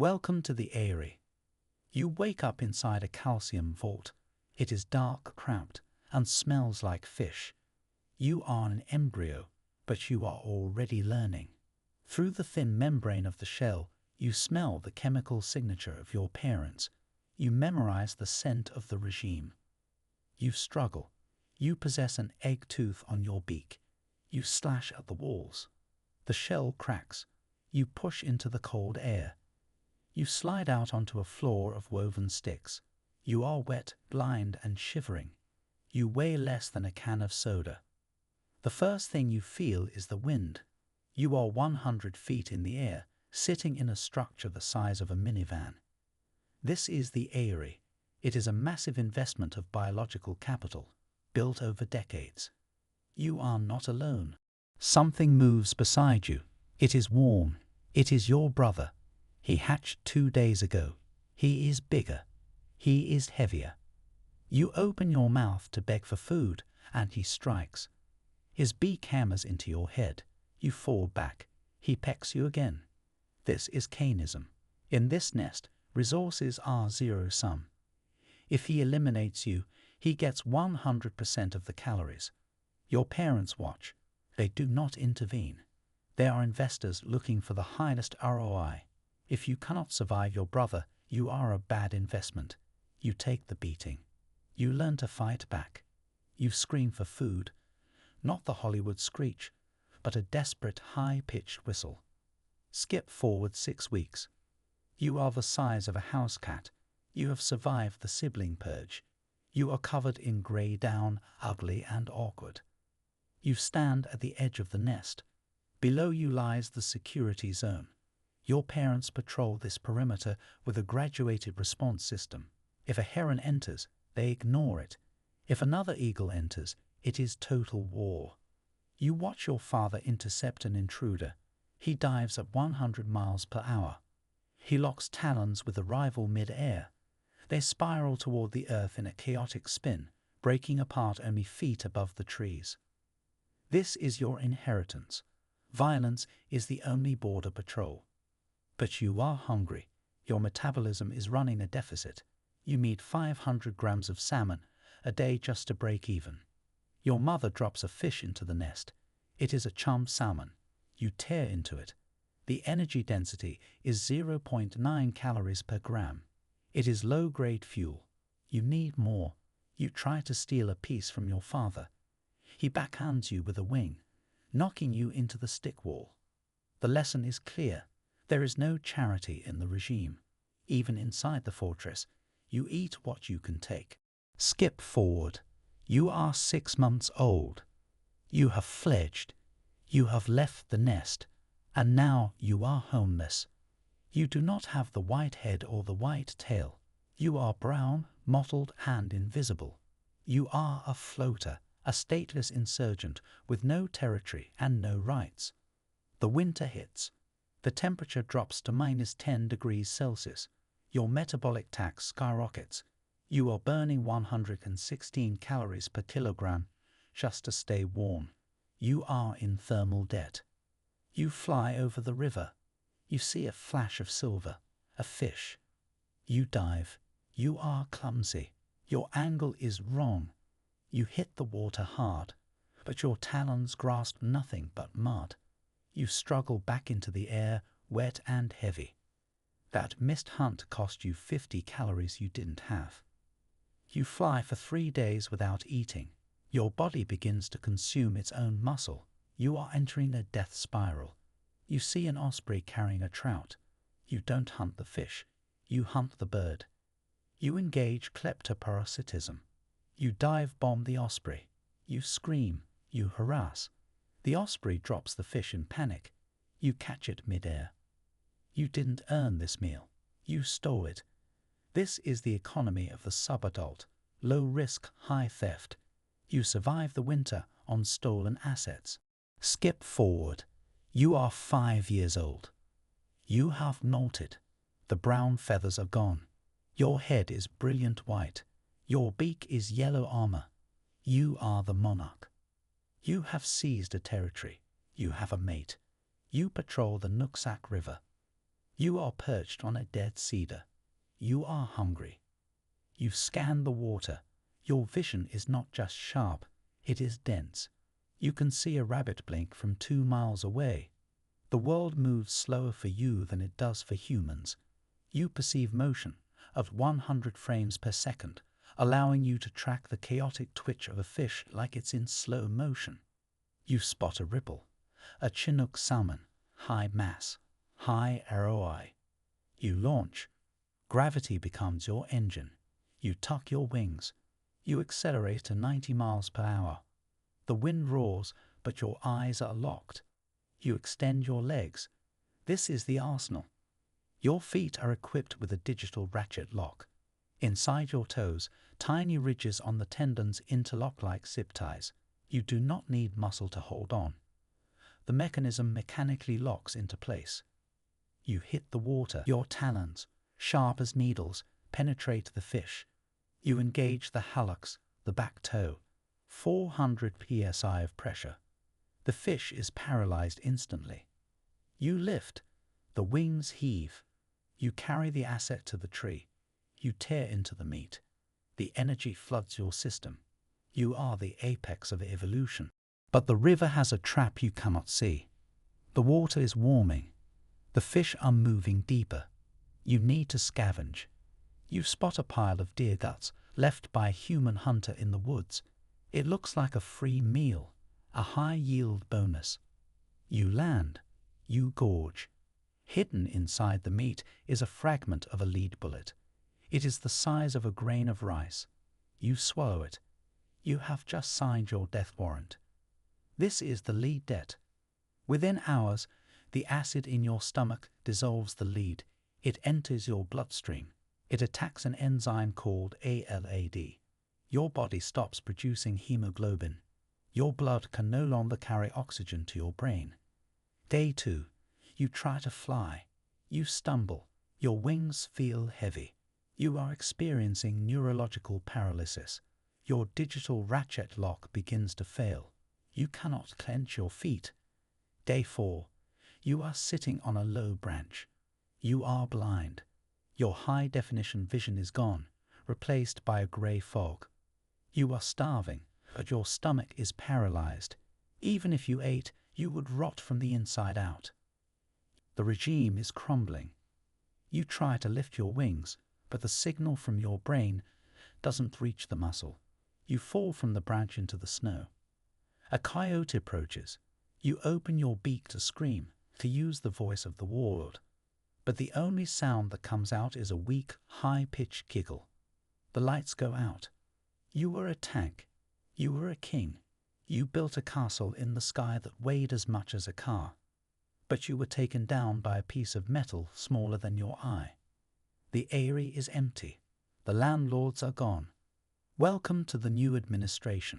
Welcome to the Eyrie. You wake up inside a calcium vault. It is dark, cramped, and smells like fish. You are an embryo, but you are already learning. Through the thin membrane of the shell, you smell the chemical signature of your parents. You memorize the scent of the regime. You struggle. You possess an egg tooth on your beak. You slash at the walls. The shell cracks. You push into the cold air. You slide out onto a floor of woven sticks. You are wet, blind, and shivering. You weigh less than a can of soda. The first thing you feel is the wind. You are 100 feet in the air, sitting in a structure the size of a minivan. This is the Eyrie. It is a massive investment of biological capital, built over decades. You are not alone. Something moves beside you. It is warm. It is your brother. He hatched 2 days ago. He is bigger. He is heavier. You open your mouth to beg for food, and he strikes. His beak hammers into your head. You fall back. He pecks you again. This is Cainism. In this nest, resources are zero-sum. If he eliminates you, he gets 100% of the calories. Your parents watch. They do not intervene. They are investors looking for the highest ROI. If you cannot survive your brother, you are a bad investment. You take the beating. You learn to fight back. You scream for food, not the Hollywood screech, but a desperate high-pitched whistle. Skip forward 6 weeks. You are the size of a house cat. You have survived the sibling purge. You are covered in grey down, ugly and awkward. You stand at the edge of the nest. Below you lies the security zone. Your parents patrol this perimeter with a graduated response system. If a heron enters, they ignore it. If another eagle enters, it is total war. You watch your father intercept an intruder. He dives at 100 miles per hour. He locks talons with a rival mid-air. They spiral toward the earth in a chaotic spin, breaking apart only feet above the trees. This is your inheritance. Violence is the only border patrol. But you are hungry. Your metabolism is running a deficit. You need 500 grams of salmon a day just to break even. Your mother drops a fish into the nest. It is a chum salmon. You tear into it. The energy density is 0.9 calories per gram. It is low-grade fuel. You need more. You try to steal a piece from your father. He backhands you with a wing, knocking you into the stick wall. The lesson is clear. There is no charity in the regime. Even inside the fortress, you eat what you can take. Skip forward. You are 6 months old. You have fledged. You have left the nest. And now you are homeless. You do not have the white head or the white tail. You are brown, mottled, and invisible. You are a floater, a stateless insurgent with no territory and no rights. The winter hits. The temperature drops to -10 degrees Celsius. Your metabolic tax skyrockets. You are burning 116 calories per kilogram just to stay warm. You are in thermal debt. You fly over the river. You see a flash of silver, a fish. You dive. You are clumsy. Your angle is wrong. You hit the water hard, but your talons grasp nothing but mud. You struggle back into the air, wet and heavy. That missed hunt cost you 50 calories you didn't have. You fly for 3 days without eating. Your body begins to consume its own muscle. You are entering a death spiral. You see an osprey carrying a trout. You don't hunt the fish. You hunt the bird. You engage kleptoparasitism. You dive bomb the osprey. You scream. You harass. The osprey drops the fish in panic. You catch it mid-air. You didn't earn this meal. You stole it. This is the economy of the subadult. Low risk, high theft. You survive the winter on stolen assets. Skip forward. You are 5 years old. You have molted. The brown feathers are gone. Your head is brilliant white. Your beak is yellow armor. You are the monarch. You have seized a territory. You have a mate. You patrol the Nooksack River. You are perched on a dead cedar. You are hungry. You scan the water. Your vision is not just sharp, it is dense. You can see a rabbit blink from 2 miles away. The world moves slower for you than it does for humans. You perceive motion at 100 frames per second, allowing you to track the chaotic twitch of a fish like it's in slow motion. You spot a ripple, a Chinook salmon, high mass, high ROI. You launch. Gravity becomes your engine. You tuck your wings. You accelerate to 90 miles per hour. The wind roars, but your eyes are locked. You extend your legs. This is the arsenal. Your feet are equipped with a digital ratchet lock. Inside your toes, tiny ridges on the tendons interlock like zip ties. You do not need muscle to hold on. The mechanism mechanically locks into place. You hit the water. Your talons, sharp as needles, penetrate the fish. You engage the hallux, the back toe. 400 psi of pressure. The fish is paralyzed instantly. You lift. The wings heave. You carry the asset to the tree. You tear into the meat. The energy floods your system. You are the apex of evolution. But the river has a trap you cannot see. The water is warming. The fish are moving deeper. You need to scavenge. You spot a pile of deer guts left by a human hunter in the woods. It looks like a free meal, a high-yield bonus. You land. You gorge. Hidden inside the meat is a fragment of a lead bullet. It is the size of a grain of rice. You swallow it. You have just signed your death warrant. This is the lead debt. Within hours, the acid in your stomach dissolves the lead. It enters your bloodstream. It attacks an enzyme called ALAD. Your body stops producing hemoglobin. Your blood can no longer carry oxygen to your brain. Day 2. You try to fly. You stumble. Your wings feel heavy. You are experiencing neurological paralysis. Your digital ratchet lock begins to fail. You cannot clench your feet. Day 4. You are sitting on a low branch. You are blind. Your high-definition vision is gone, replaced by a grey fog. You are starving, but your stomach is paralyzed. Even if you ate, you would rot from the inside out. The regime is crumbling. You try to lift your wings, but the signal from your brain doesn't reach the muscle. You fall from the branch into the snow. A coyote approaches. You open your beak to scream, to use the voice of the warlord. But the only sound that comes out is a weak, high-pitched giggle. The lights go out. You were a tank. You were a king. You built a castle in the sky that weighed as much as a car. But you were taken down by a piece of metal smaller than your eye. The Eyrie is empty. The landlords are gone. Welcome to the new administration.